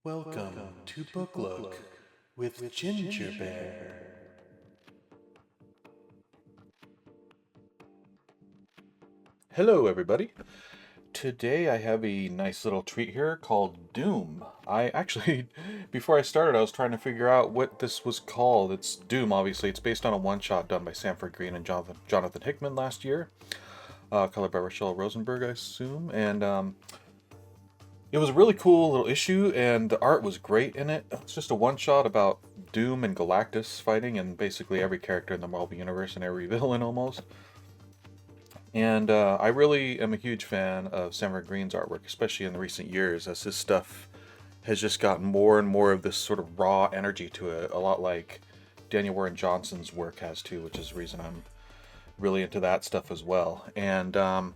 Welcome to Book Look with Gingerbear. Hello, everybody. Today I have a nice little treat here called Doom. I actually, before I started, I was trying to figure out what this was called. It's Doom, obviously. It's based on a one-shot done by Sanford Greene and Jonathan Hickman last year. Colored by Rochelle Rosenberg, I assume. And it was a really cool little issue, and the art was great in it. It's just a one-shot about Doom and Galactus fighting, and basically every character in the Marvel Universe and every villain almost. And I really am a huge fan of Sanford Greene's artwork, especially in the recent years, as his stuff has just gotten more and more of this sort of raw energy to it, a lot like Daniel Warren Johnson's work has too, which is the reason I'm really into that stuff as well. And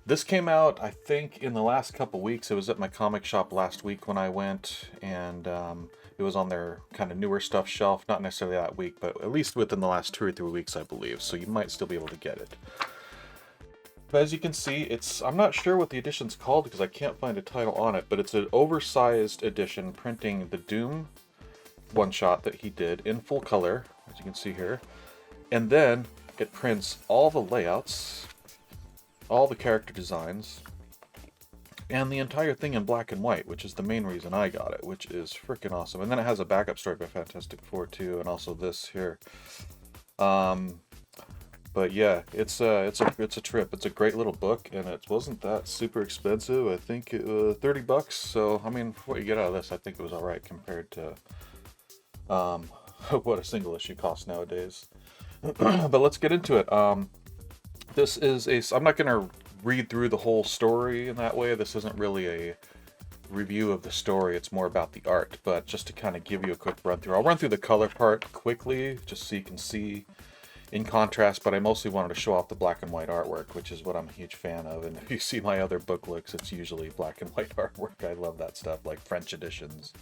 this came out, I think, in the last couple weeks. It was at my comic shop last week when I went, and it was on their kind of newer stuff shelf. Not necessarily that week, but at least within the last 2 or 3 weeks, I believe. So you might still be able to get it. But as you can see, I'm not sure what the edition's called because I can't find a title on it, but it's an oversized edition printing the Doom one-shot that he did in full color, as you can see here. And then it prints all the layouts, all the character designs, and the entire thing in black and white, which is the main reason I got it, which is freaking awesome. And then it has a backup story by Fantastic Four too, and also this here. But yeah, it's a trip. It's a great little book, and it wasn't that super expensive. I think it was $30. So I mean, for what you get out of this, I think it was all right compared to what a single issue costs nowadays. But let's get into it. This is I'm not gonna read through the whole story in that way. This isn't really a review of the story. It's more about the art. But just to kind of give you a quick run through, I'll run through the color part quickly, just so you can see in contrast, but I mostly wanted to show off the black and white artwork, which is what I'm a huge fan of. And if you see my other book looks, it's usually black and white artwork. I love that stuff, like French editions.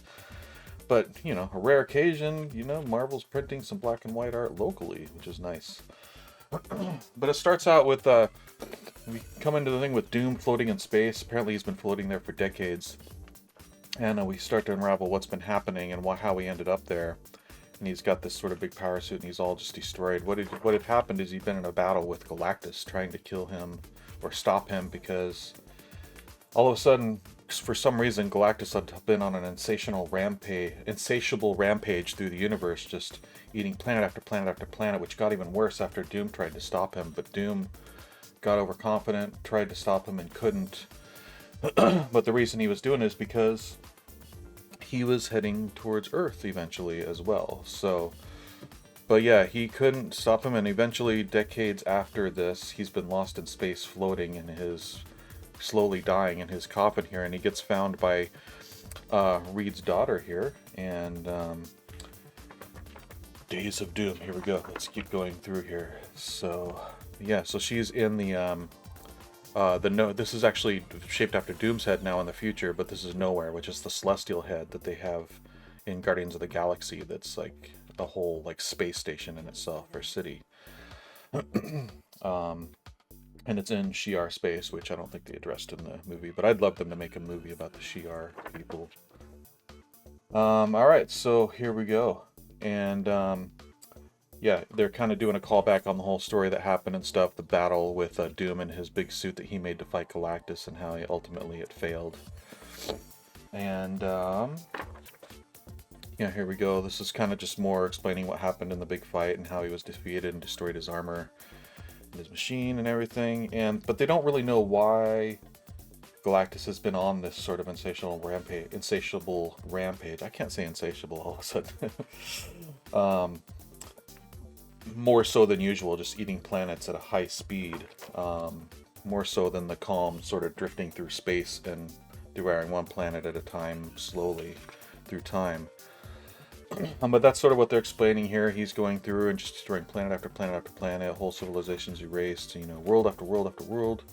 But, you know, a rare occasion, you know, Marvel's printing some black and white art locally, which is nice. But it starts out with, we come into the thing with Doom floating in space. Apparently he's been floating there for decades. And we start to unravel what's been happening and how he ended up there. And he's got this sort of big power suit, and he's all just destroyed. What had happened is he'd been in a battle with Galactus, trying to kill him or stop him, because all of a sudden, for some reason, Galactus had been on an insatiable rampage through the universe, just eating planet after planet after planet, which got even worse after Doom tried to stop him. But Doom got overconfident, tried to stop him, and couldn't. But the reason he was doing it is because he was heading towards Earth eventually as well. So, but yeah, he couldn't stop him, and eventually, decades after this, he's been lost in space, floating in slowly dying in his coffin here, and he gets found by Reed's daughter here, and Days of Doom. Here we go. Let's keep going through here. So, yeah, so she's in this is actually shaped after Doom's head now in the future, but this is Nowhere, which is the celestial head that they have in Guardians of the Galaxy. That's like a whole like space station in itself, or city. And it's in Shi'ar space, which I don't think they addressed in the movie, but I'd love them to make a movie about the Shi'ar people. All right, so here we go, and yeah, they're kind of doing a callback on the whole story that happened and stuff, the battle with Doom and his big suit that he made to fight Galactus, and how ultimately it failed. And, yeah, here we go. This is kind of just more explaining what happened in the big fight and how he was defeated and destroyed his armor and his machine and everything. But they don't really know why Galactus has been on this sort of insatiable rampage. I can't say insatiable all of a sudden. More so than usual, just eating planets at a high speed, more so than the calm sort of drifting through space and devouring one planet at a time slowly through time. But that's sort of what they're explaining here. He's going through and just destroying planet after planet after planet, whole civilizations erased, you know, world after world after world.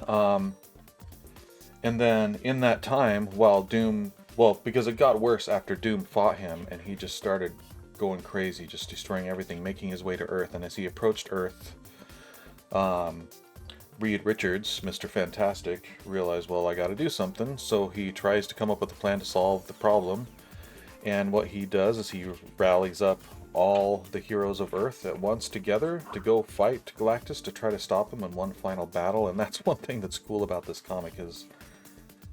And then in that time, while Doom, because it got worse after Doom fought him, and he just started going crazy, just destroying everything, making his way to Earth. And as he approached Earth, Reed Richards, Mr. Fantastic, realized, well, I gotta do something, so he tries to come up with a plan to solve the problem. And what he does is he rallies up all the heroes of Earth at once together to go fight Galactus to try to stop him in one final battle. And that's one thing that's cool about this comic is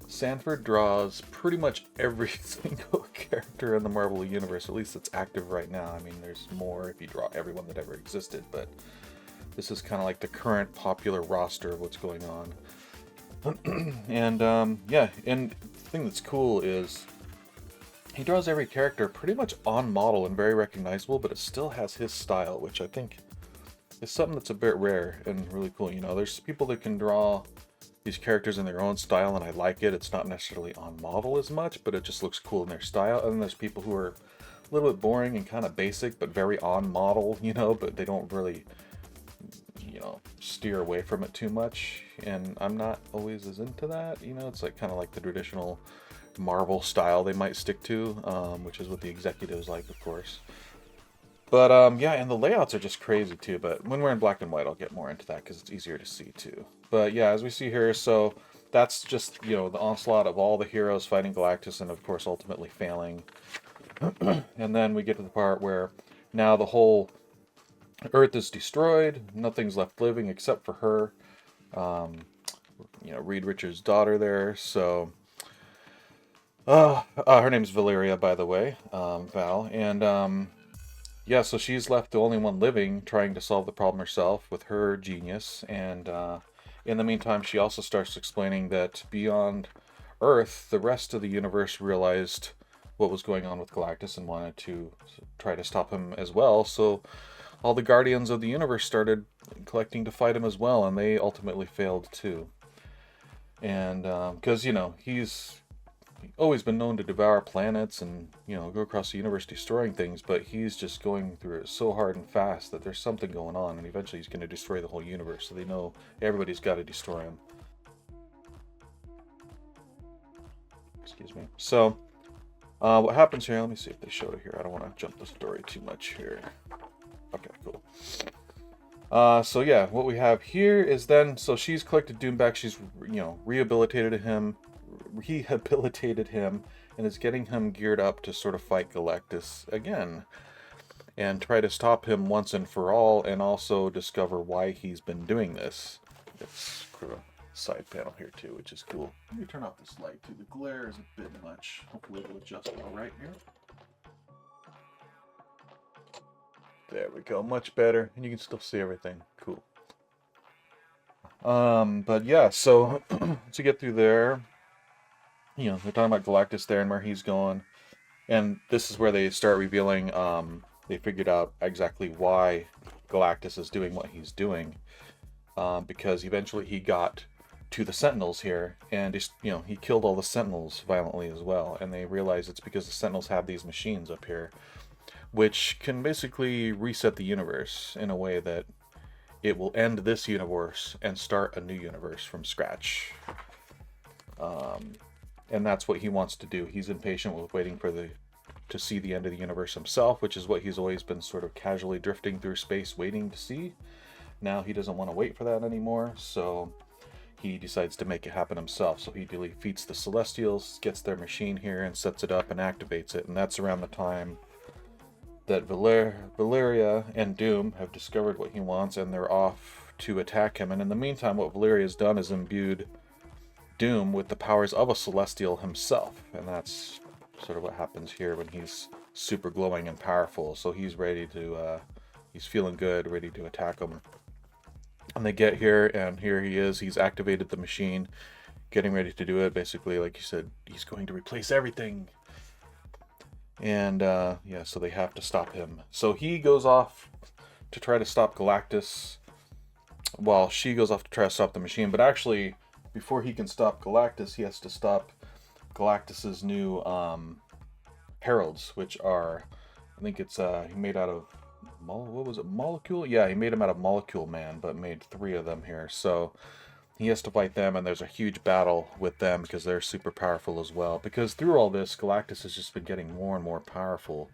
Sanford draws pretty much every single character in the Marvel Universe, at least that's active right now. I mean, there's more if you draw everyone that ever existed, but this is kind of like the current popular roster of what's going on. And yeah, and the thing that's cool is he draws every character pretty much on model and very recognizable, but it still has his style, which I think is something that's a bit rare and really cool. You know, there's people that can draw these characters in their own style, and I like it. It's not necessarily on model as much, but it just looks cool in their style. And then there's people who are a little bit boring and kind of basic, but very on model, you know, but they don't really, you know, steer away from it too much. And I'm not always as into that, you know. It's like kind of like the traditional Marvel style they might stick to, which is what the executives like, of course. But yeah, and the layouts are just crazy too. But when we're in black and white, I'll get more into that because it's easier to see too. But yeah, as we see here, so that's just, you know, the onslaught of all the heroes fighting Galactus and of course ultimately failing. And then we get to the part where now the whole Earth is destroyed. Nothing's left living except for her. You know, Reed Richards' daughter there. So her name's Valeria, by the way, Val. And yeah, so she's left the only one living, trying to solve the problem herself with her genius. And in the meantime, she also starts explaining that beyond Earth, the rest of the universe realized what was going on with Galactus and wanted to try to stop him as well. So all the Guardians of the Universe started collecting to fight him as well, and they ultimately failed too. And because, you know, he's always been known to devour planets and, you know, go across the universe destroying things, but he's just going through it so hard and fast that there's something going on, and eventually he's going to destroy the whole universe, so they know everybody's got to destroy him. Excuse me. So what happens here, let me see if they showed it here. I don't want to jump the story too much here. Okay, cool. So yeah, what we have here is then, so she's collected Doom back, she's, you know, rehabilitated him, and is getting him geared up to sort of fight Galactus again and try to stop him once and for all, and also discover why he's been doing this. It's sort of a side panel here too, which is cool. Let me turn off this light too. The glare is a bit much. Hopefully it'll adjust all right here. There we go, much better, and you can still see everything. Cool. But yeah, so to get through there, you know, they're talking about Galactus there and where he's going, and this is where they start revealing. They figured out exactly why Galactus is doing what he's doing, because eventually he got to the Sentinels here, and you know, he killed all the Sentinels violently as well, and they realize it's because the Sentinels have these machines up here, which can basically reset the universe in a way that it will end this universe and start a new universe from scratch. And that's what he wants to do. He's impatient with waiting for to see the end of the universe himself, which is what he's always been sort of casually drifting through space waiting to see. Now he doesn't want to wait for that anymore, so he decides to make it happen himself. So he defeats the Celestials, gets their machine here, and sets it up and activates it. And that's around the time that Valeria and Doom have discovered what he wants, and they're off to attack him. And in the meantime, what Valeria's done is imbued Doom with the powers of a Celestial himself, and that's sort of what happens here when he's super glowing and powerful. So he's ready to, he's feeling good, ready to attack him. And they get here, and here he is. He's activated the machine, getting ready to do it. Basically, like you said, he's going to replace everything. And yeah, so they have to stop him. So he goes off to try to stop Galactus, while she goes off to try to stop the machine. But actually, before he can stop Galactus, he has to stop Galactus's new heralds, which are, I think it's made out of, what was it, Molecule? Yeah, he made them out of Molecule Man, but made 3 of them here. So he has to fight them, and there's a huge battle with them because they're super powerful as well. Because through all this, Galactus has just been getting more and more powerful.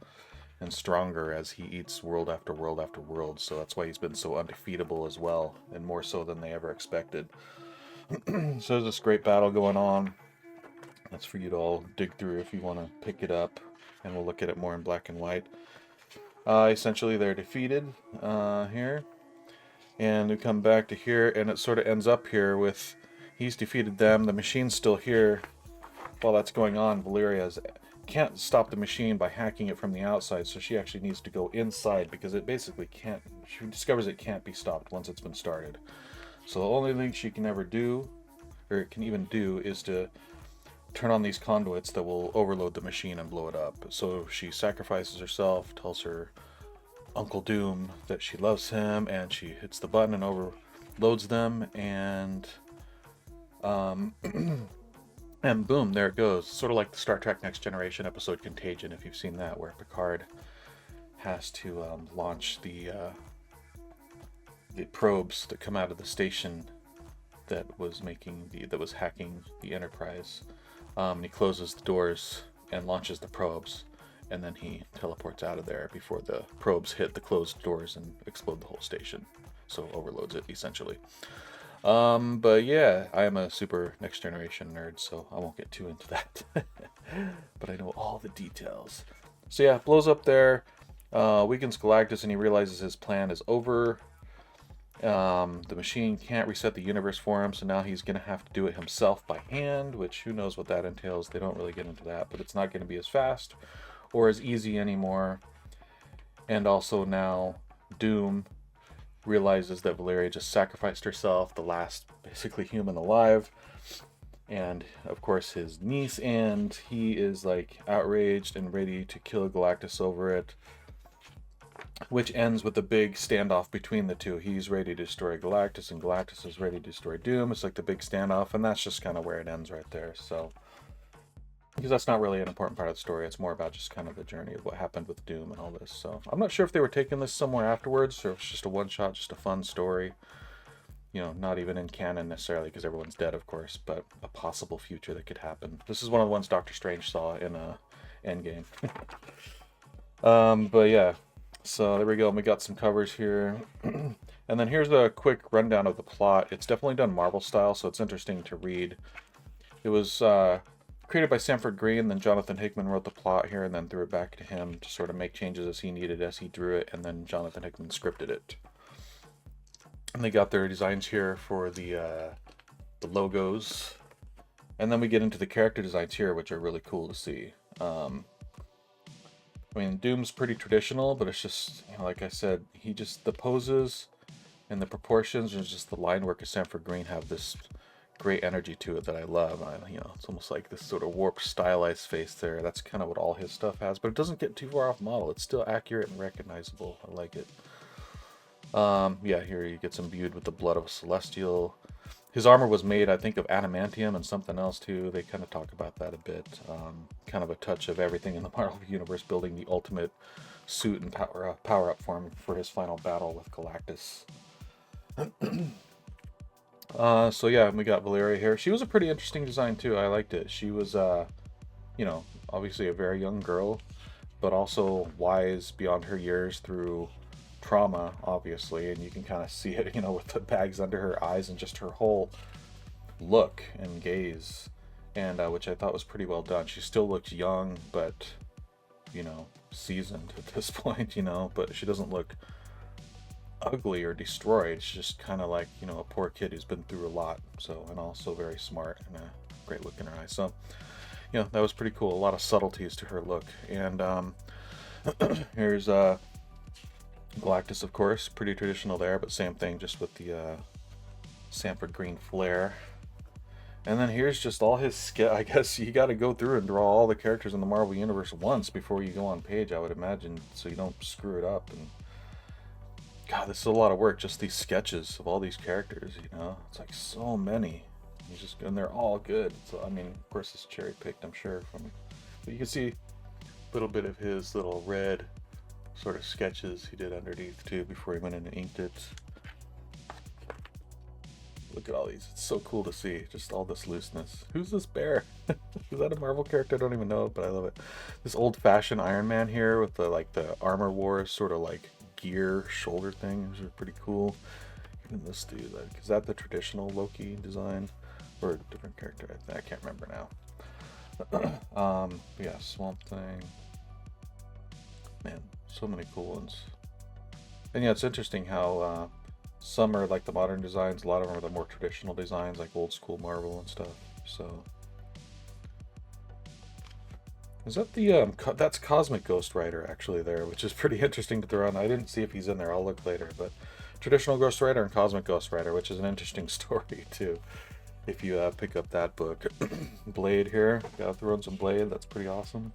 and stronger as he eats world after world after world. So that's why he's been so undefeatable as well, and more so than they ever expected. So there's this great battle going on. That's for you to all dig through if you want to pick it up, and we'll look at it more in black and white. Essentially, they're defeated here, and we come back to here, and it sort of ends up here with he's defeated them. The machine's still here. While that's going on, Valeria can't stop the machine by hacking it from the outside, so she actually needs to go inside because it basically can't. She discovers it can't be stopped once it's been started. So the only thing she can ever do, or can even do, is to turn on these conduits that will overload the machine and blow it up. So she sacrifices herself, tells her Uncle Doom that she loves him, and she hits the button and overloads them, and and boom, there it goes. Sort of like the Star Trek Next Generation episode Contagion, if you've seen that, where Picard has to launch the probes that come out of the station that was hacking the Enterprise. And he closes the doors and launches the probes, and then he teleports out of there before the probes hit the closed doors and explode the whole station. So overloads it, essentially. But yeah, I am a super Next Generation nerd, so I won't get too into that. But I know all the details. So yeah, blows up there, weakens Galactus, and he realizes his plan is over. The machine can't reset the universe for him, so now he's going to have to do it himself by hand, which who knows what that entails. They don't really get into that, but it's not going to be as fast or as easy anymore. And also now Doom realizes that Valeria just sacrificed herself, the last basically human alive, and of course his niece, and he is like outraged and ready to kill Galactus over it, which ends with a big standoff between the two. He's ready to destroy Galactus, and Galactus is ready to destroy Doom. It's like the big standoff, and that's just kind of where it ends right there. So, because that's not really an important part of the story. It's more about just kind of the journey of what happened with Doom and all this. So, I'm not sure if they were taking this somewhere afterwards, or if it's just a one-shot, just a fun story. You know, not even in canon necessarily, because everyone's dead, of course, but a possible future that could happen. This is one of the ones Doctor Strange saw in Endgame. But yeah. So there we go, and we got some covers here. And then here's a quick rundown of the plot. It's definitely done Marvel style, so it's interesting to read. It was created by Sanford Greene, then Jonathan Hickman wrote the plot here, and then threw it back to him to sort of make changes as he needed, as he drew it, and then Jonathan Hickman scripted it. And they got their designs here for the logos. And then we get into the character designs here, which are really cool to see. I mean, Doom's pretty traditional, but it's just, you know, like I said, the poses and the proportions and just the line work of Sanford Greene have this great energy to it that I love. It's almost like this sort of warped, stylized face there. That's kind of what all his stuff has, but it doesn't get too far off model. It's still accurate and recognizable. I like it. Yeah, here he gets imbued with the blood of a celestial. His armor was made, I think, of adamantium and something else too. They kind of talk about that a bit. Kind of a touch of everything in the Marvel Universe, building the ultimate suit and power-up for him for his final battle with Galactus. So yeah, we got Valeria here. She was a pretty interesting design too. I liked it. She was, obviously a very young girl, but also wise beyond her years through trauma, obviously, and you can kind of see it, with the bags under her eyes and just her whole look and gaze, and which I thought was pretty well done. She still looks young, but seasoned at this point, but she doesn't look ugly or destroyed. She's just kind of like, a poor kid who's been through a lot. So, and also very smart and a great look in her eyes. So, that was pretty cool. A lot of subtleties to her look. And here's Galactus, of course, pretty traditional there, but same thing, just with the Sanford Greene flair. And then here's just all his I guess you got to go through and draw all the characters in the Marvel Universe once before you go on page, I would imagine, so you don't screw it up. And God, this is a lot of work, just these sketches of all these characters, It's like so many. And they're all good. So, I mean, of course, it's cherry-picked, I'm sure. But you can see a little bit of his little red sort of sketches he did underneath too before he went in and inked it. Look at all these. It's so cool to see. Just all this looseness. Who's this bear? Is that a Marvel character? I don't even know, but I love it. This old-fashioned Iron Man here with the the Armor Wars sort of like gear shoulder thing. These are pretty cool. Even this dude, like, is that the traditional Loki design or a different character? I can't remember now. Yeah, Swamp Thing. Man, so many cool ones. And yeah, it's interesting how some are like the modern designs, a lot of them are the more traditional designs, like old school Marvel and stuff. So, is that the that's Cosmic Ghost Rider actually there, which is pretty interesting to throw on. I didn't see if he's in there. I'll look later, but traditional Ghost Rider and Cosmic Ghost Rider, which is an interesting story too. If you pick up that book, Blade here, gotta throw in some Blade. That's pretty awesome.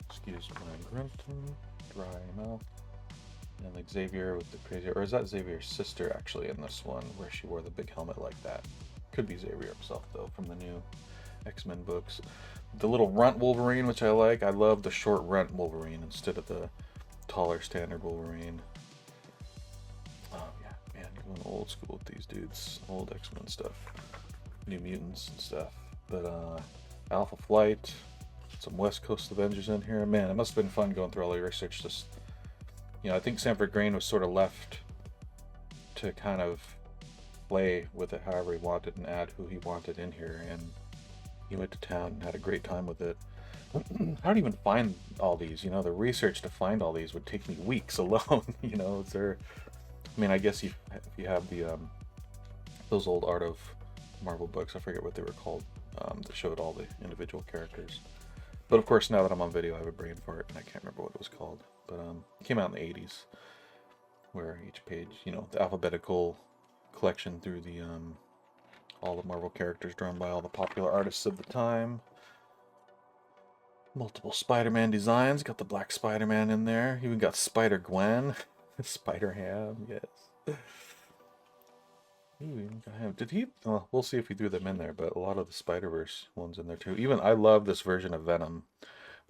Excuse my grunting, dry mouth. And like Xavier with the crazy, or is that Xavier's sister actually in this one, where she wore the big helmet like that? Could be Xavier himself though, from the new X-Men books. The little runt Wolverine, which I like. I love the short runt Wolverine instead of the taller standard Wolverine. Oh yeah, man, going old school with these dudes. Old X-Men stuff, New Mutants and stuff. But Alpha Flight, some West Coast Avengers in here. Man, it must have been fun going through all the research. Just, you know, I think Sanford Greene was sort of left to kind of play with it however he wanted and add who he wanted in here, and he went to town and had a great time with it. How do you even find all these? You know, the research to find all these would take me weeks alone. You know, is there? I mean, I guess if you have the those old Art of Marvel books, I forget what they were called, that showed all the individual characters. But of course, now that I'm on video, I have a brain for it, and I can't remember what it was called. But it came out in the 80s, where each page, you know, the alphabetical collection through the all the Marvel characters drawn by all the popular artists of the time. Multiple Spider-Man designs. Got the Black Spider-Man in there. Even got Spider-Gwen. Spider-Ham, yes. Ooh, did he? Oh, we'll see if he threw them in there, but a lot of the Spider-Verse ones in there too. Even I love this version of Venom,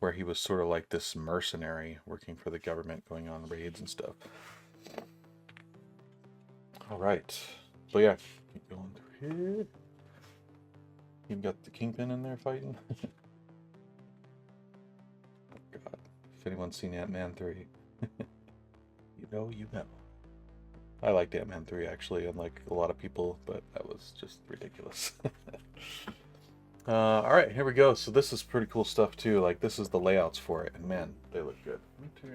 where he was sort of like this mercenary working for the government, going on raids and stuff. All right, so yeah, keep going through here. You've got the Kingpin in there fighting. Oh God, if anyone's seen Ant-Man 3, you know, you know. I liked Ant-Man 3 actually, unlike a lot of people, but that was just ridiculous. Alright, here we go. So this is pretty cool stuff too. Like, this is the layouts for it, and man, they look good. Let me see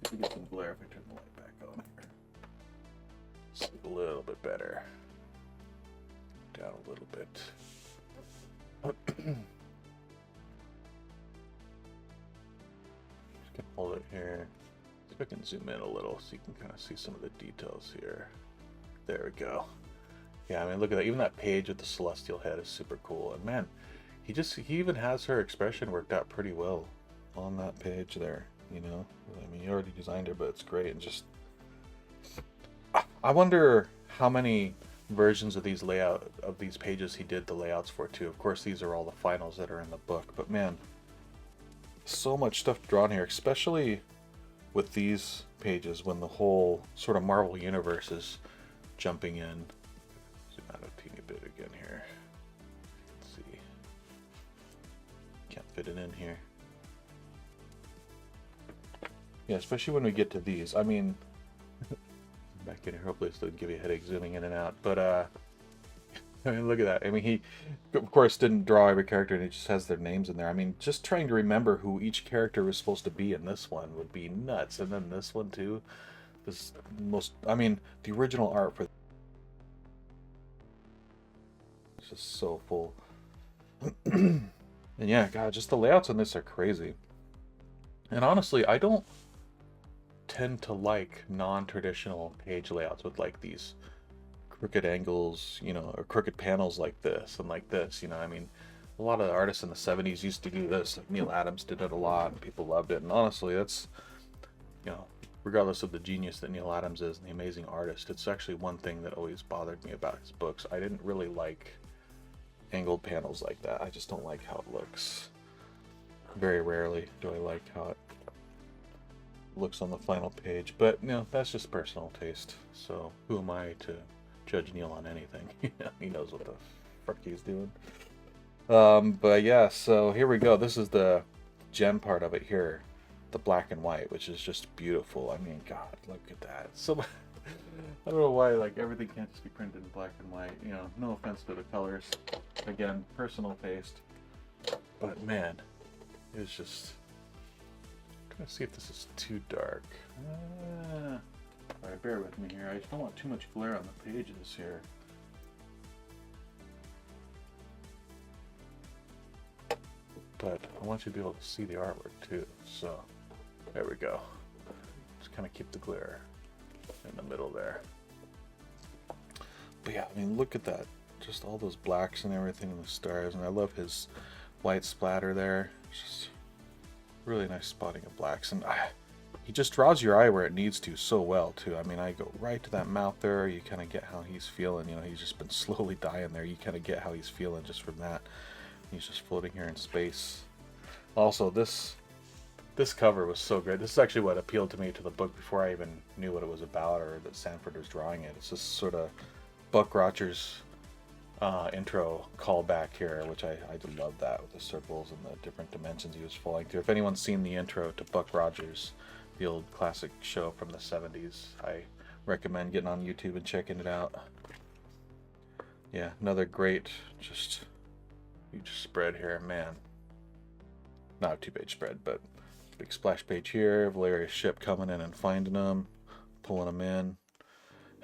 if we get some glare if I turn the light back on here. Sleep a little bit better. Down a little bit. Just gonna hold it here. See if I can zoom in a little so you can kind of see some of the details here. There we go. Yeah, I mean, look at that. Even that page with the celestial head is super cool. And man, he even has her expression worked out pretty well on that page there, you know? I mean, he already designed her, but it's great. And just, I wonder how many versions of these pages he did the layouts for too. Of course, these are all the finals that are in the book, but man, so much stuff drawn here, especially with these pages when the whole sort of Marvel universe is jumping in. Zoom out a teeny bit again here. Let's see. Can't fit it in here. Yeah, especially when we get to these. I mean, back in here, hopefully this doesn't give you a headache zooming in and out. But I mean, look at that. I mean, he, of course, didn't draw every character, and he just has their names in there. I mean, just trying to remember who each character was supposed to be in this one would be nuts. And then this one, too. This most, I mean, the original art for it's just so full. And yeah, God, just the layouts on this are crazy. And honestly, I don't tend to like non-traditional page layouts with like these crooked angles, you know, or crooked panels like this and like this, you know. I mean, a lot of artists in the 70s used to do this. Like Neil Adams did it a lot, and people loved it. And honestly, that's, you know, regardless of the genius that Neil Adams is and the amazing artist, it's actually one thing that always bothered me about his books. I didn't really like angled panels like that. I just don't like how it looks. Very rarely do I like how it looks on the final page. But, you know, that's just personal taste. So who am I to judge Neil on anything? He knows what the frick he's doing. But yeah, so here we go. This is the gem part of it here. The black and white, which is just beautiful. I mean, God, look at that. So I don't know why, like, everything can't just be printed in black and white. You know, no offense to the colors. Again, personal taste. But man, it's just... I'm trying to see if this is too dark. Alright, bear with me here. I just don't want too much glare on the pages here. But I want you to be able to see the artwork too. So, there we go. Just kind of keep the glare in the middle there. But yeah, I mean, look at that. Just all those blacks and everything and the stars. And I love his white splatter there. Just really nice spotting of blacks. And he just draws your eye where it needs to so well too. I mean, I go right to that mouth there. You kind of get how he's feeling. You know, he's just been slowly dying there. You kind of get how he's feeling just from that. He's just floating here in space. Also, this cover was so good. This is actually what appealed to me to the book before I even knew what it was about or that Sanford was drawing it. It's this sort of Buck Rogers intro callback here, which I love that with the circles and the different dimensions he was falling through. If anyone's seen the intro to Buck Rogers, the old classic show from the 70s, I recommend getting on YouTube and checking it out. Yeah, another great, just huge spread here, man. Not a 2-page spread, but big splash page here. Valeria's ship coming in and finding them, pulling them in.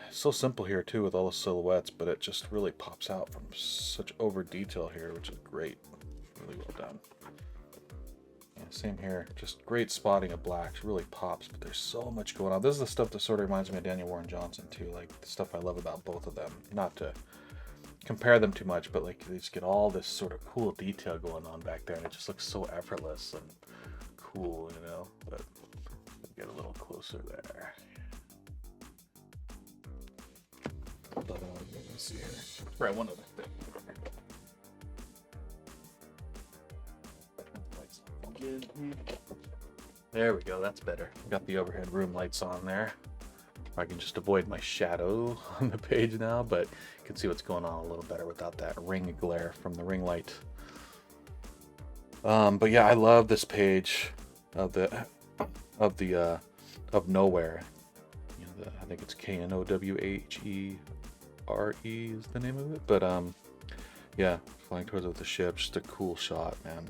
It's so simple here too with all the silhouettes, but it just really pops out from such over detail here, which is great. Really well done. Yeah, same here. Just great spotting of blacks. Really pops, but there's so much going on. This is the stuff that sort of reminds me of Daniel Warren Johnson too. Like the stuff I love about both of them. Not to compare them too much, but like they just get all this sort of cool detail going on back there, and it just looks so effortless and cool, you know. But get a little closer there. But let's see here. Right, one other thing. There we go. That's better. Got the overhead room lights on there. I can just avoid my shadow on the page now, but you can see what's going on a little better without that ring glare from the ring light. But yeah, I love this page of Nowhere. You know, I think it's Knowhere is the name of it. But yeah, flying towards it with the ship, just a cool shot, man.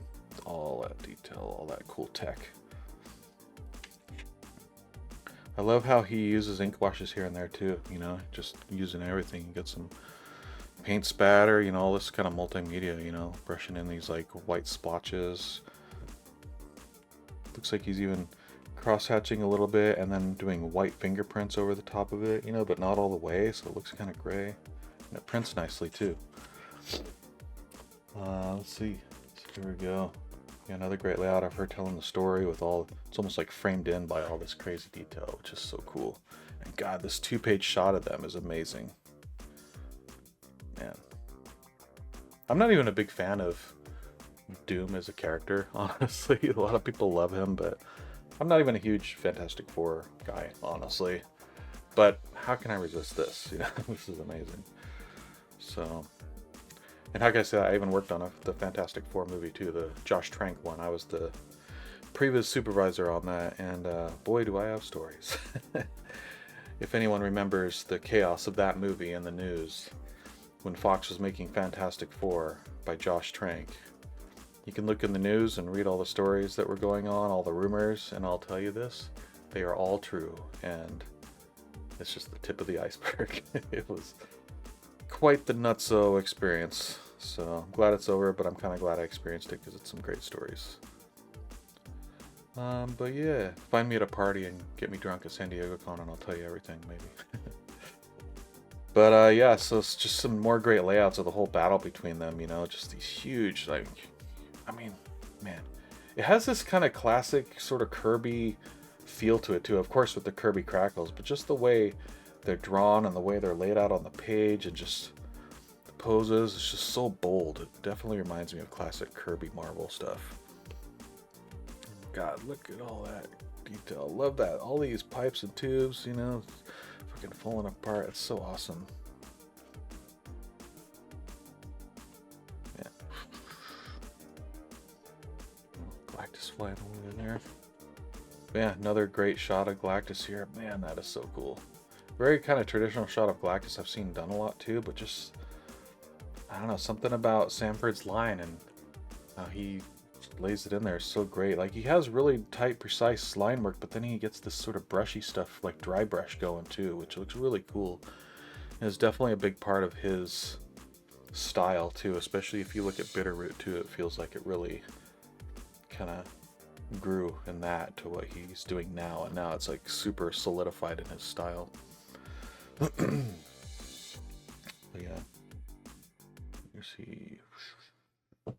All that detail, all that cool tech. I love how he uses ink washes here and there too, you know, just using everything. You get some paint spatter, you know, all this kind of multimedia, you know, brushing in these like white splotches. Looks like he's even cross-hatching a little bit and then doing white fingerprints over the top of it, you know, but not all the way, so it looks kind of gray. And it prints nicely too. Let's see. So here we go. Yeah, another great layout of her telling the story with all, it's almost like framed in by all this crazy detail, which is so cool. And God, this 2-page shot of them is amazing. Man. I'm not even a big fan of Doom as a character, honestly. A lot of people love him, but I'm not even a huge Fantastic Four guy, honestly. But how can I resist this? You know, this is amazing. So... And how can I say that? I even worked on the Fantastic Four movie too, the Josh Trank one. I was the previous supervisor on that, and boy, do I have stories. If anyone remembers the chaos of that movie in the news, when Fox was making Fantastic Four by Josh Trank, you can look in the news and read all the stories that were going on, all the rumors, and I'll tell you this, they are all true, and it's just the tip of the iceberg. It was quite the nutso experience. So I'm glad it's over, but I'm kind of glad I experienced it because it's some great stories. But yeah, find me at a party and get me drunk at San Diego Con and I'll tell you everything, maybe. But yeah, so it's just some more great layouts of the whole battle between them, you know, just these huge, like, I mean, man, it has this kind of classic sort of Kirby feel to it too, of course with the Kirby crackles, but just the way they're drawn and the way they're laid out on the page and just the poses, it's just so bold. It definitely reminds me of classic Kirby Marvel stuff. God, look at all that detail. Love that. All these pipes and tubes, you know, fucking falling apart. It's so awesome. Yeah. Galactus flying over there. Yeah, another great shot of Galactus here. Man, that is so cool. Very kind of traditional shot of Galactus I've seen done a lot too, but just, I don't know, something about Sanford's line and how he lays it in there is so great. Like, he has really tight, precise line work, but then he gets this sort of brushy stuff, like dry brush going too, which looks really cool. And it's definitely a big part of his style too, especially if you look at Bitterroot too. It feels like it really kind of grew in that to what he's doing now, and now it's like super solidified in his style. But yeah, you see his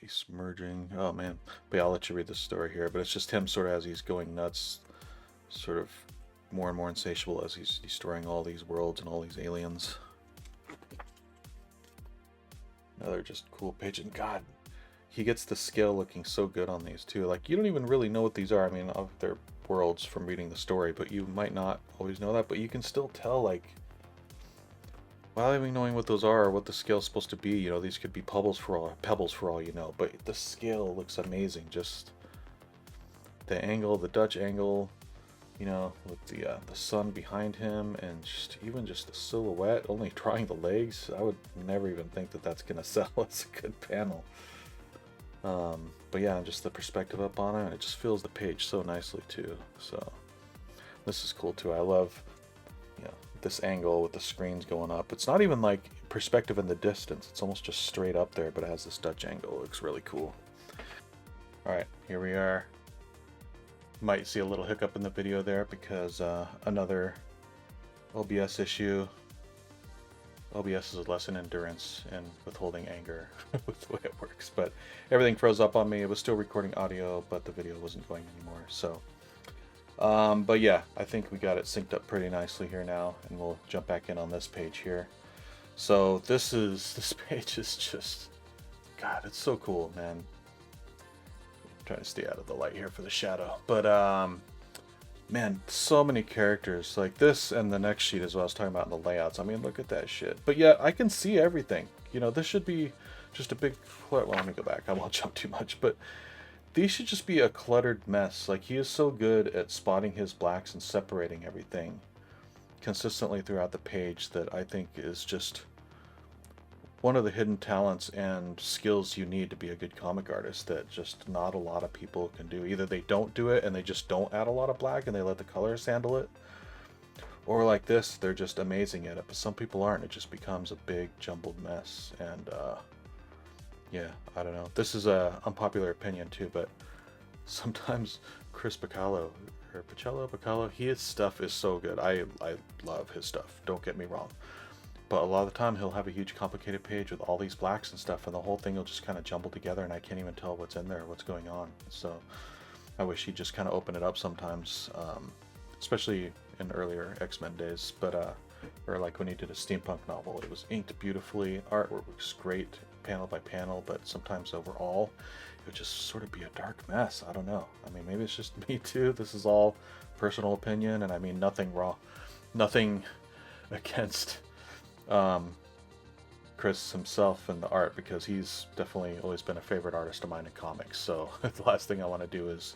face merging. Oh man, but yeah, I'll let you read the story here, but it's just him sort of as he's going nuts, sort of more and more insatiable as he's destroying all these worlds and all these aliens. Another just cool page, and God, he gets the scale looking so good on these too. Like, you don't even really know what these are. I mean, they're worlds from reading the story, but you might not always know that, but you can still tell, like, without even knowing what those are or what the scale's supposed to be, you know, these could be pebbles for all you know, but the scale looks amazing. Just the angle, the Dutch angle, you know, with the sun behind him, and just even just the silhouette, only drawing the legs. I would never even think that that's gonna sell as a good panel. But yeah, just the perspective up on it just fills the page so nicely too. So this is cool too. I love, you know, this angle with the screens going up. It's not even like perspective in the distance. It's almost just straight up there, but it has this Dutch angle. It looks really cool. All right, here we are. Might see a little hiccup in the video there because another OBS issue. OBS is less in endurance and withholding anger with the way it works, but everything froze up on me. It was still recording audio, but the video wasn't going anymore. So, but yeah, I think we got it synced up pretty nicely here now, and we'll jump back in on this page here. So this page is just, God, it's so cool, man. I'm trying to stay out of the light here for the shadow, but man, so many characters. Like this and the next sheet is what I was talking about in the layouts. I mean, look at that shit. But yeah, I can see everything. You know, this should be just a big... Well, let me go back. I won't jump too much. But these should just be a cluttered mess. Like, he is so good at spotting his blacks and separating everything consistently throughout the page that I think is just one of the hidden talents and skills you need to be a good comic artist that just not a lot of people can do. Either they don't do it and they just don't add a lot of black and they let the colors handle it, or like this, they're just amazing at it, but some people aren't. It just becomes a big jumbled mess. And yeah, I don't know, this is a unpopular opinion too, but sometimes Chris Bacallo, or Bacallo, his stuff is so good. I love his stuff, don't get me wrong. But a lot of the time he'll have a huge complicated page with all these blacks and stuff, and the whole thing will just kind of jumble together and I can't even tell what's in there, what's going on. So I wish he'd just kind of open it up sometimes, especially in earlier X-Men days. But or like when he did a steampunk novel, it was inked beautifully, artwork was great, panel by panel, but sometimes overall it would just sort of be a dark mess. I don't know. I mean, maybe it's just me too. This is all personal opinion, and I mean nothing wrong, nothing against Chris himself and the art, because he's definitely always been a favorite artist of mine in comics. So the last thing I want to do is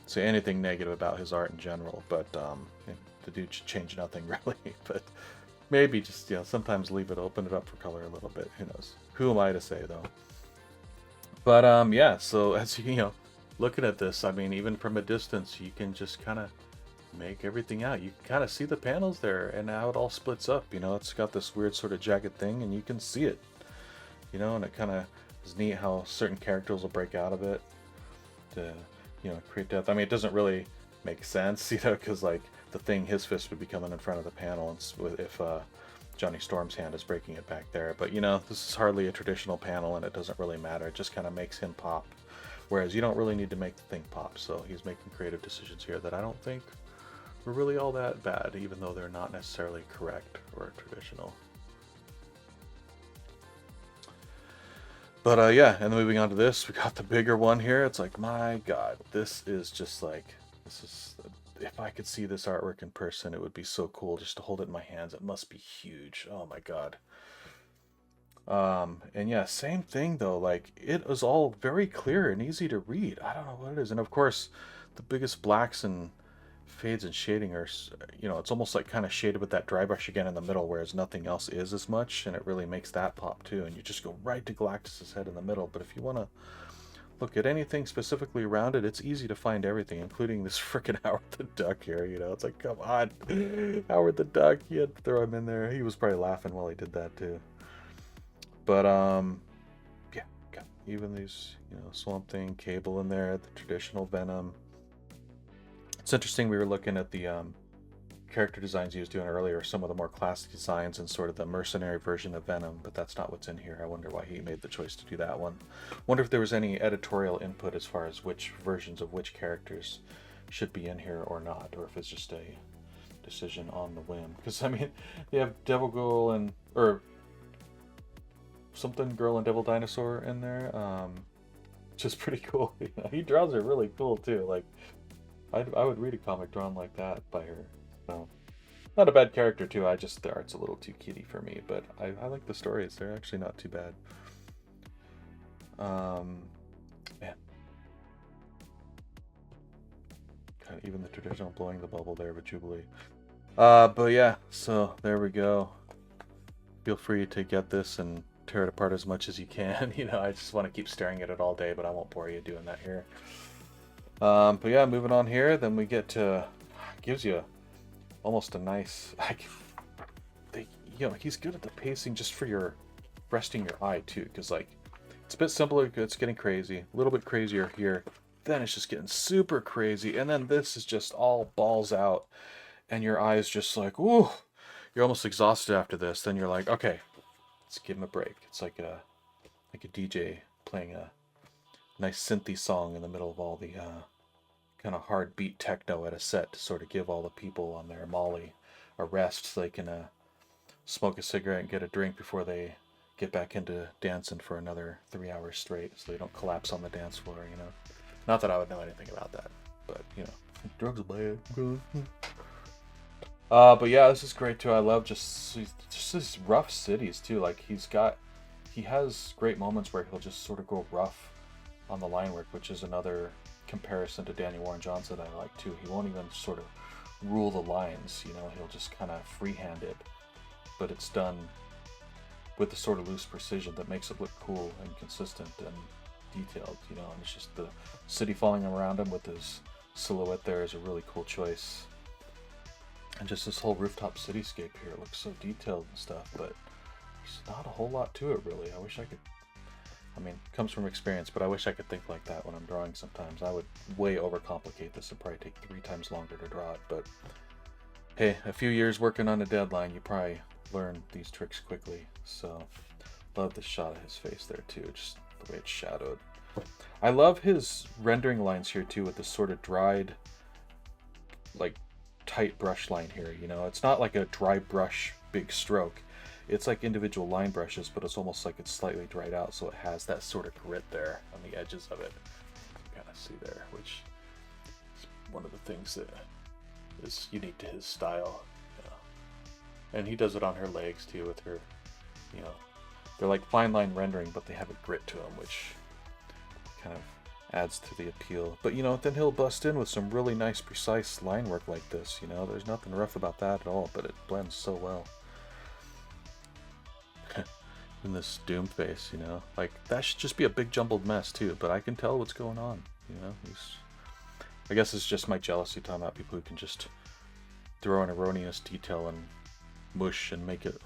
say anything negative about his art in general, but the dude should change nothing really. But maybe just, you know, sometimes leave it, open it up for color a little bit. Who knows? Who am I to say though? But yeah, so as you know, looking at this, I mean, even from a distance, you can just kind of make everything out. You can kind of see the panels there and how it all splits up. You know, it's got this weird sort of jagged thing, and you can see it. You know, and it kind of is neat how certain characters will break out of it to, you know, create depth. I mean, it doesn't really make sense, you know, because like the thing, his fist would be coming in front of the panel, and if Johnny Storm's hand is breaking it back there. But you know, this is hardly a traditional panel, and it doesn't really matter. It just kind of makes him pop. Whereas you don't really need to make the thing pop. So he's making creative decisions here that I don't think were really all that bad, even though they're not necessarily correct or traditional. But yeah, and then moving on to this, we got the bigger one here. It's like, my God, this is just like This is, if I could see this artwork in person, it would be so cool just to hold it in my hands. It must be huge. Oh my god. And yeah, same thing though. Like it was all very clear and easy to read. I don't know what it is, and of course, the biggest blacks and fades and shading are, it's almost like kind of shaded with that dry brush again in the middle, whereas nothing else is as much, and it really makes that pop too. And you just go right to Galactus's head in the middle. But if you want to look at anything specifically around it, it's easy to find everything, including this freaking Howard the Duck here. It's like, come on, Howard the Duck. You had to throw him in there. He was probably laughing while he did that too. But yeah, got even these, Swamp Thing, Cable in there, the traditional Venom. It's interesting. We were looking at the character designs he was doing earlier, some of the more classic designs and sort of the mercenary version of Venom, but that's not what's in here. I wonder why he made the choice to do that one. Wonder if there was any editorial input as far as which versions of which characters should be in here or not, or if it's just a decision on the whim. Because I mean, they have Devil Girl and something Girl and Devil Dinosaur in there, which is pretty cool. He draws her really cool too. Like I would read a comic drawn like that by her. So, not a bad character too. The art's a little too kiddie for me, but I like the stories. They're actually not too bad. Man, kind of even the traditional blowing the bubble there with Jubilee. But yeah, so there we go. Feel free to get this and tear it apart as much as you can. I just want to keep staring at it all day, but I won't bore you doing that here. But yeah, moving on here, then we get to, gives you almost a nice, he's good at the pacing just for your resting your eye too, because like it's a bit simpler, it's getting crazy, a little bit crazier here, then it's just getting super crazy, and then this is just all balls out, and your eyes just like, ooh, you're almost exhausted after this. Then you're like, okay, let's give him a break. It's like a DJ playing a nice synthy song in the middle of all the kind of hard beat techno at a set to sort of give all the people on their Molly a rest so they can smoke a cigarette and get a drink before they get back into dancing for another 3 hours straight, so they don't collapse on the dance floor. Not that I would know anything about that, but drugs are bad. But yeah, this is great too. I love just these rough cities too. Like he has great moments where he'll just sort of go rough on the line work, which is another comparison to Danny Warren Johnson that I like too. He won't even sort of rule the lines, he'll just kind of freehand it, but it's done with the sort of loose precision that makes it look cool and consistent and detailed, and it's just the city falling around him with his silhouette there is a really cool choice. And just this whole rooftop cityscape here looks so detailed and stuff, but there's not a whole lot to it really. I wish I could, it comes from experience, but I wish I could think like that when I'm drawing sometimes. I would way overcomplicate this and probably take 3 times longer to draw it, but hey, a few years working on a deadline, you probably learn these tricks quickly. So, love the shot of his face there too, just the way it's shadowed. I love his rendering lines here too, with this sort of dried, like, tight brush line here, It's not like a dry brush, big stroke. It's like individual line brushes, but it's almost like it's slightly dried out, so it has that sort of grit there on the edges of it. You kind of see there, which is one of the things that is unique to his style. And he does it on her legs too, with her, they're like fine line rendering, but they have a grit to them, which kind of adds to the appeal. But then he'll bust in with some really nice, precise line work like this. There's nothing rough about that at all, but it blends so well. In this Doom face, like that should just be a big jumbled mess too, but I can tell what's going on. I guess it's just my jealousy talking about people who can just throw an erroneous detail and mush and make it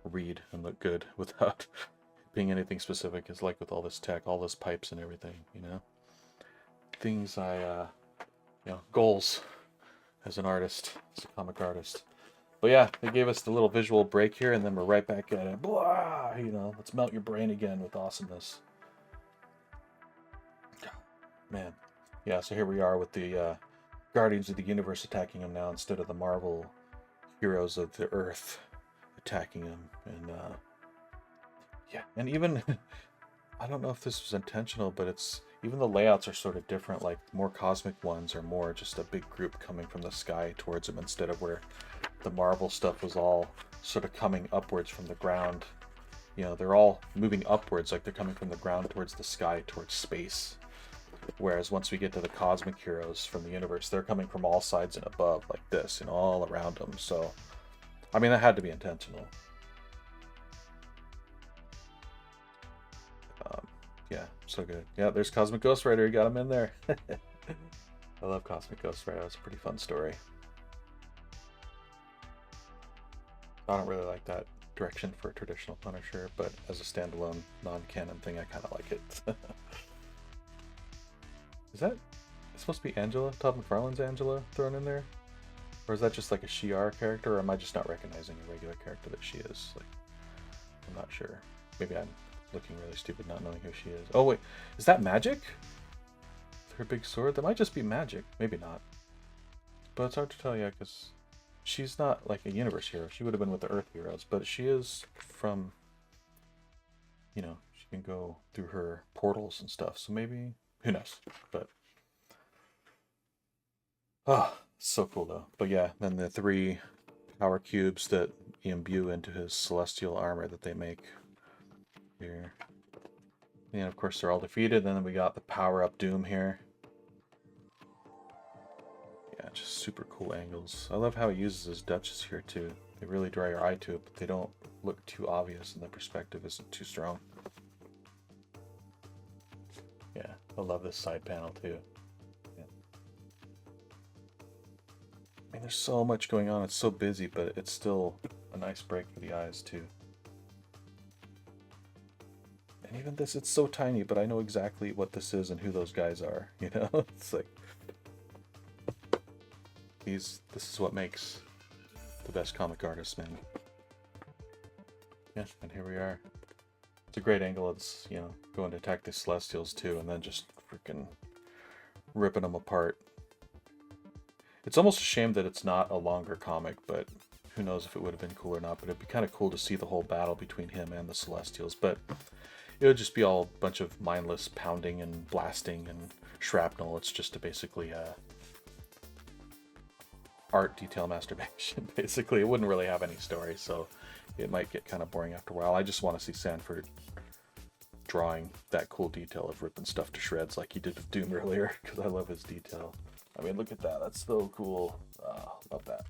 read and look good without being anything specific. It's like with all this tech, all those pipes and everything, things goals as an artist, as a comic artist. But yeah, they gave us the little visual break here, and then we're right back at it. Blah! Let's melt your brain again with awesomeness. Man. Yeah, so here we are with the Guardians of the Universe attacking him now instead of the Marvel heroes of the Earth attacking him. And yeah, and even I don't know if this was intentional, but it's even the layouts are sort of different. Like more cosmic ones are more just a big group coming from the sky towards him, instead of where the Marvel stuff was all sort of coming upwards from the ground. You know, they're all moving upwards, like they're coming from the ground towards the sky, towards space. Whereas once we get to the cosmic heroes from the universe, they're coming from all sides and above, like this, you know, all around them. So, I mean, that had to be intentional. Yeah, so good. Yeah, there's Cosmic Ghost Rider. You got him in there. I love Cosmic Ghost Rider. It's a pretty fun story. I don't really like that direction for a traditional Punisher, but as a standalone non-canon thing, I kind of like it. Is that it's supposed to be Angela? Todd McFarlane's Angela thrown in there? Or is that just like a Shi'ar character, or am I just not recognizing a regular character that she is? Like, I'm not sure. Maybe I'm looking really stupid not knowing who she is. Oh wait, is that Magic? Her big sword? That might just be Magic. Maybe not. But it's hard to tell, yeah, because she's not like a universe hero. She would have been with the Earth heroes, but she is from, you know, she can go through her portals and stuff. So maybe, who knows? But, oh, so cool though. But yeah, then the 3 power cubes that imbue into his celestial armor that they make here. And of course they're all defeated. Then we got the power-up Doom here. Yeah, just super cool angles. I love how he uses his Duchess here too. They really draw your eye to it, but they don't look too obvious and the perspective isn't too strong. Yeah, I love this side panel too. Yeah. I mean, there's so much going on. It's so busy, but it's still a nice break for the eyes too. And even this, it's so tiny, but I know exactly what this is and who those guys are. You know, it's like this is what makes the best comic artists, man. Yeah, and here we are. It's a great angle. It's, you know, going to attack the Celestials too, and then just freaking ripping them apart. It's almost a shame that it's not a longer comic, but who knows if it would have been cool or not. But it'd be kind of cool to see the whole battle between him and the Celestials. But it would just be all a bunch of mindless pounding and blasting and shrapnel. It's just basically art detail masturbation. Basically, it wouldn't really have any story, so it might get kind of boring after a while. I just want to see Sanford drawing that cool detail of ripping stuff to shreds like he did with Doom earlier, because I love his detail. I mean, look at that. That's so cool. Love that.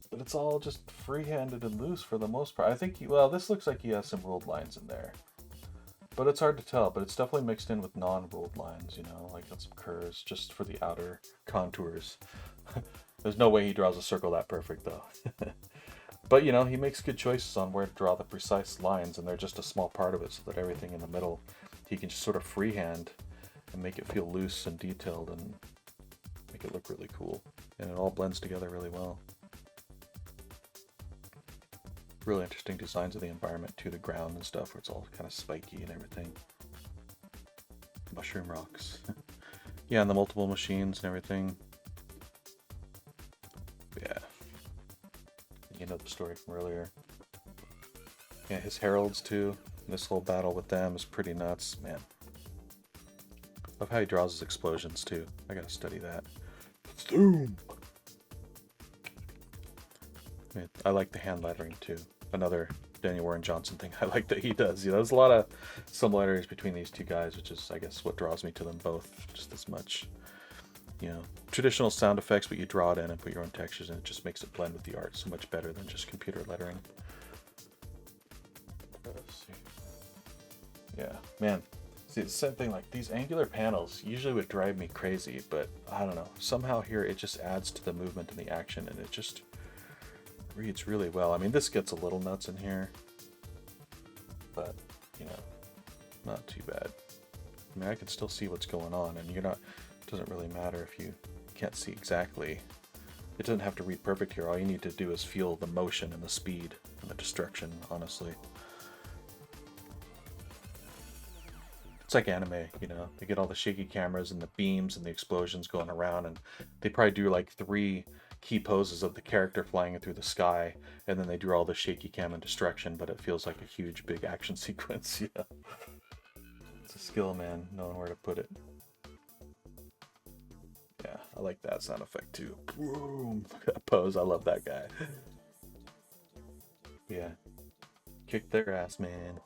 But it's all just free-handed and loose for the most part. I think, well, this looks like he has some ruled lines in there. But it's hard to tell, but it's definitely mixed in with non-ruled lines, you know, like got some curves just for the outer contours. There's no way he draws a circle that perfect, though. But, you know, he makes good choices on where to draw the precise lines, and they're just a small part of it, so that everything in the middle, he can just sort of freehand and make it feel loose and detailed and make it look really cool. And it all blends together really well. Really interesting designs of the environment too, the ground and stuff, where it's all kind of spiky and everything. Mushroom rocks. Yeah, and the multiple machines and everything. Yeah. You know the story from earlier. Yeah, his heralds too. This whole battle with them is pretty nuts, man. Love how he draws his explosions too. I gotta study that. Doom! I like the hand lettering too. Another Daniel Warren Johnson thing I like that he does. You know, there's a lot of similarities between these two guys, which is, I guess, what draws me to them both just as much. You know, traditional sound effects, but you draw it in and put your own textures, and it just makes it blend with the art so much better than just computer lettering. Let's see. Yeah, man. See, it's the same thing, like these angular panels usually would drive me crazy, but I don't know. Somehow here it just adds to the movement and the action, and it just reads really well. I mean, this gets a little nuts in here, but, you know, not too bad. I mean, I can still see what's going on, and you're not, it doesn't really matter if you can't see exactly. It doesn't have to read perfect here. All you need to do is feel the motion and the speed and the destruction, honestly. It's like anime, you know, they get all the shaky cameras and the beams and the explosions going around, and they probably do like 3 key poses of the character flying through the sky, and then they do all the shaky cam and destruction, but it feels like a huge big action sequence. Yeah, It's a skill, man, knowing where to put it. Yeah, I like that sound effect too. Boom. That pose, I love that guy. Yeah. Kick their ass, man.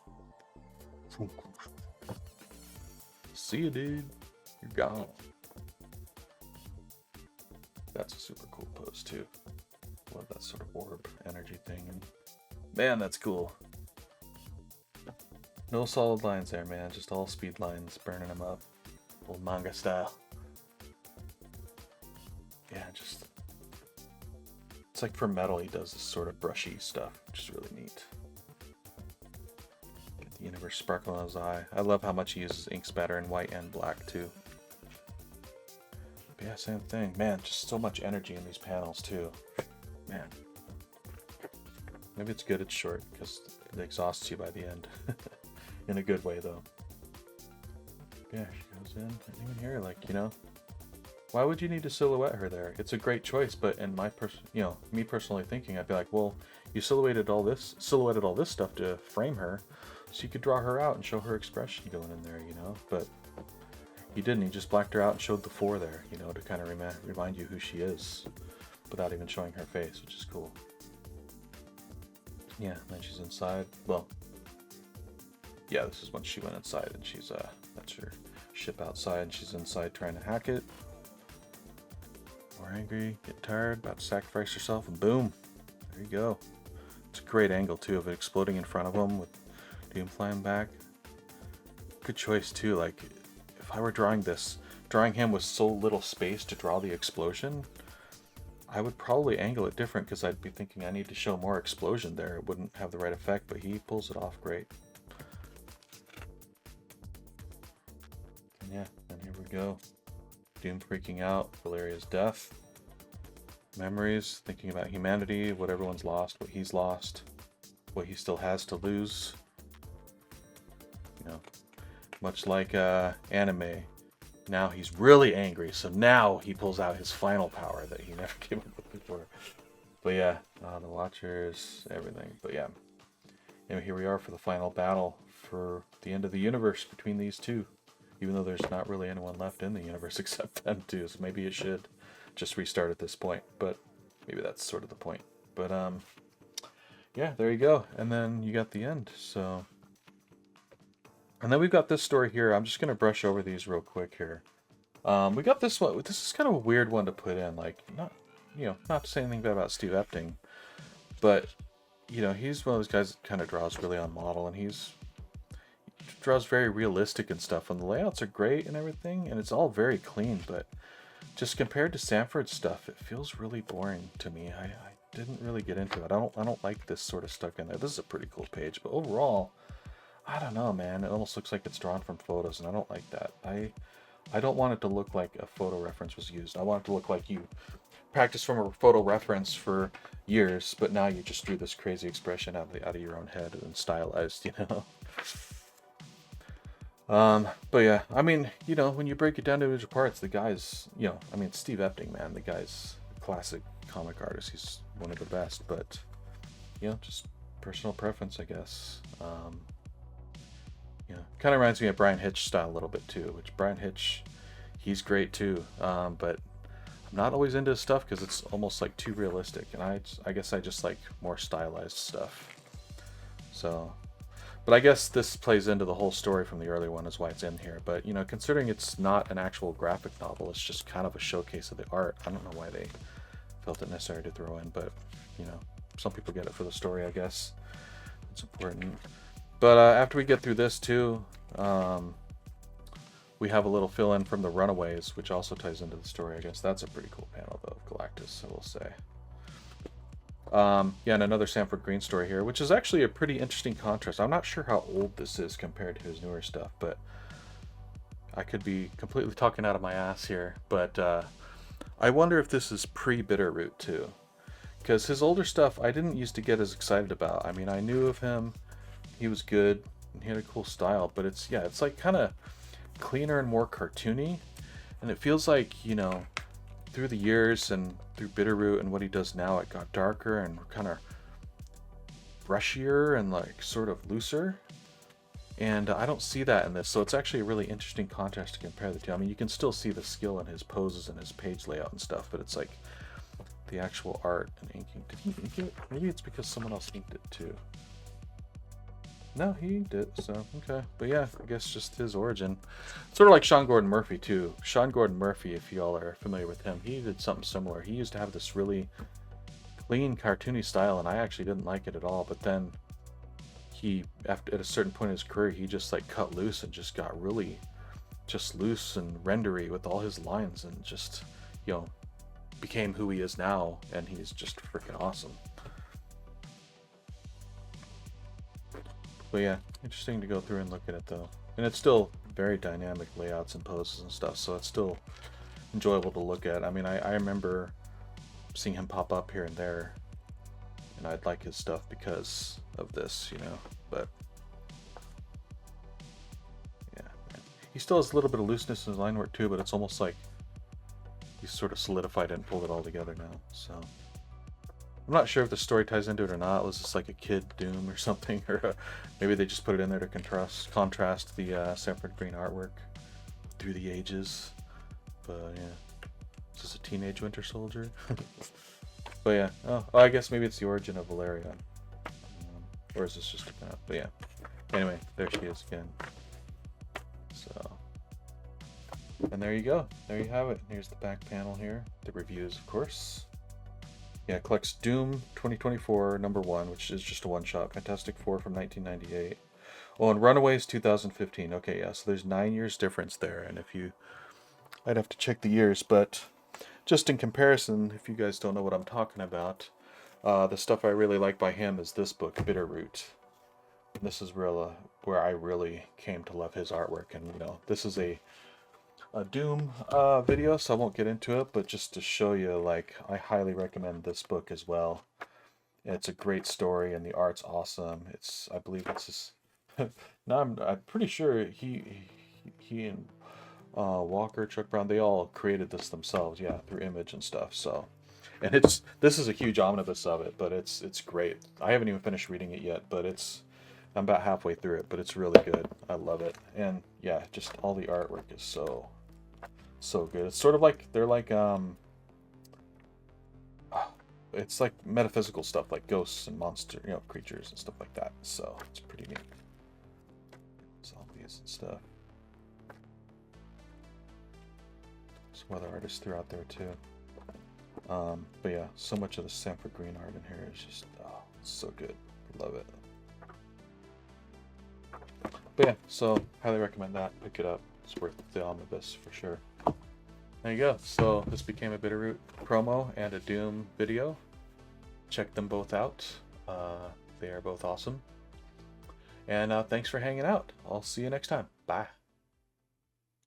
See you, dude. You're gone. That's a super cool pose too. Love that sort of orb energy thing. And man, that's cool. No solid lines there, man. Just all speed lines, burning them up. Old manga style. Yeah, just... It's like for metal, he does this sort of brushy stuff, which is really neat. Get the universe sparkle in his eye. I love how much he uses ink spatter in white and black, too. But yeah, same thing. Man, just so much energy in these panels, too. Man. Maybe it's good it's short, because it exhausts you by the end. In a good way, though. Yeah, she goes in. And even here, like, you know, why would you need to silhouette her there? It's a great choice, but in my me personally thinking, I'd be like, well, you silhouetted all this stuff to frame her, so you could draw her out and show her expression going in there, you know. But he didn't. He just blacked her out and showed the 4 there, you know, to kind of remind you who she is, without even showing her face, which is cool. Yeah, and then she's inside. Well, yeah, this is when she went inside, and she's that's her ship outside, and she's inside trying to hack it. More angry, getting tired, about to sacrifice herself, and boom, there you go. It's a great angle too of it exploding in front of him with Doom flying back. Good choice too. Like, if I were drawing him with so little space to draw the explosion, I would probably angle it different, because I'd be thinking I need to show more explosion there. It wouldn't have the right effect, but he pulls it off great. And yeah, and here we go. Doom freaking out, Valeria's death, memories, thinking about humanity, what everyone's lost, what he's lost, what he still has to lose. You know, much like anime, now he's really angry, so now he pulls out his final power that he never came up with before. But yeah, the Watchers, everything. But yeah, and here we are for the final battle for the end of the universe between these two. Even though there's not really anyone left in the universe except them two, so maybe it should just restart at this point. But maybe that's sort of the point. But yeah, there you go. And then you got the end. So, and then we've got this story here. I'm just gonna brush over these real quick here. We got this one. This is kind of a weird one to put in. Like, not to say anything bad about Steve Epting, but you know, he's one of those guys that kind of draws really on model, and he draws very realistic and stuff, and the layouts are great and everything, and it's all very clean, but just compared to Sanford's stuff, it feels really boring to me. I didn't really get into it. I don't like this sort of stuff in there. This is a pretty cool page, but overall, I don't know, man. It almost looks like it's drawn from photos, and I don't like that. I don't want it to look like a photo reference was used. I want it to look like you practiced from a photo reference for years, but now you just drew this crazy expression out of your own head and stylized, you know. But yeah, I mean, you know, when you break it down to individual parts, the guy's, you know, I mean, Steve Epting, man, the guy's a classic comic artist. He's one of the best, but, you know, just personal preference, I guess. You know, kind of reminds me of Brian Hitch style a little bit too, which Brian Hitch, he's great too. But I'm not always into his stuff because it's almost like too realistic, and I guess I just like more stylized stuff. So, but I guess this plays into the whole story from the early one, is why it's in here. But, you know, considering it's not an actual graphic novel, it's just kind of a showcase of the art. I don't know why they felt it necessary to throw in, but, you know, some people get it for the story, I guess. It's important. But after we get through this, too, we have a little fill-in from the Runaways, which also ties into the story, I guess. That's a pretty cool panel, though, of Galactus, I will say. Yeah, and another Sanford Greene story here, which is actually a pretty interesting contrast. I'm not sure how old this is compared to his newer stuff, but I could be completely talking out of my ass here. But I wonder if this is pre-Bitterroot too, because his older stuff I didn't used to get as excited about. I mean, I knew of him, he was good, and he had a cool style, but it's like kind of cleaner and more cartoony, and it feels like, you know, through the years and through Bitterroot and what he does now, it got darker and kind of brushier and like sort of looser. And I don't see that in this, so it's actually a really interesting contrast to compare the two. I mean, you can still see the skill in his poses and his page layout and stuff, but it's like the actual art and inking. Did he ink it? Maybe it's because someone else inked it too. No, he inked it, so okay. But yeah, I guess just his origin. Sort of like Sean Gordon Murphy too. Sean Gordon Murphy, if y'all are familiar with him, he did something similar. He used to have this really clean, cartoony style, and I actually didn't like it at all. But then he, after at a certain point in his career, he just like cut loose and just got really just loose and rendery with all his lines, and just, you know, became who he is now, and he's just freaking awesome. But yeah, interesting to go through and look at it though. And it's still very dynamic layouts and poses and stuff, so it's still enjoyable to look at. I mean, I remember seeing him pop up here and there, and I'd like his stuff because of this, you know. But yeah, man. He still has a little bit of looseness in his line work too, but it's almost like he's sort of solidified it and pulled it all together now. So I'm not sure if the story ties into it or not. Was this like a kid Doom or something, or maybe they just put it in there to contrast the Sanford Greene artwork through the ages. But yeah, is this a teenage Winter Soldier? But yeah, oh, I guess maybe it's the origin of Valeria, or is this just a kind of? But yeah, anyway, there she is again. So, and there you go. There you have it. Here's the back panel here. The reviews, of course. Yeah, it collects Doom 2024 #1, which is just a one-shot. Fantastic Four from 1998. Oh, and Runaways 2015. Okay, yeah, so there's 9 years difference there. And if you, I'd have to check the years, but just in comparison, if you guys don't know what I'm talking about, the stuff I really like by him is this book, Bitterroot. And this is where I really came to love his artwork. And, you know, this is a Doom video, so I won't get into it, but just to show you, like, I highly recommend this book as well. It's a great story, and the art's awesome. It's, I believe it's just, now I'm pretty sure he and Walker, Chuck Brown, they all created this themselves, yeah, through Image and stuff. So, and this is a huge omnibus of it, but it's great. I haven't even finished reading it yet, but I'm about halfway through it, but it's really good. I love it, and yeah, just all the artwork is so good. It's sort of like they're like it's like metaphysical stuff, like ghosts and monster, you know, creatures and stuff like that. So it's pretty neat. Zombies and stuff. Some other artists throughout there too. But yeah, so much of the Sanford Greene art in here is just it's so good. Love it. But yeah, so highly recommend that. Pick it up. It's worth the omnibus for sure. There you go. So this became a Bitterroot promo and a Doom video. Check them both out. They are both awesome. And thanks for hanging out. I'll see you next time. Bye.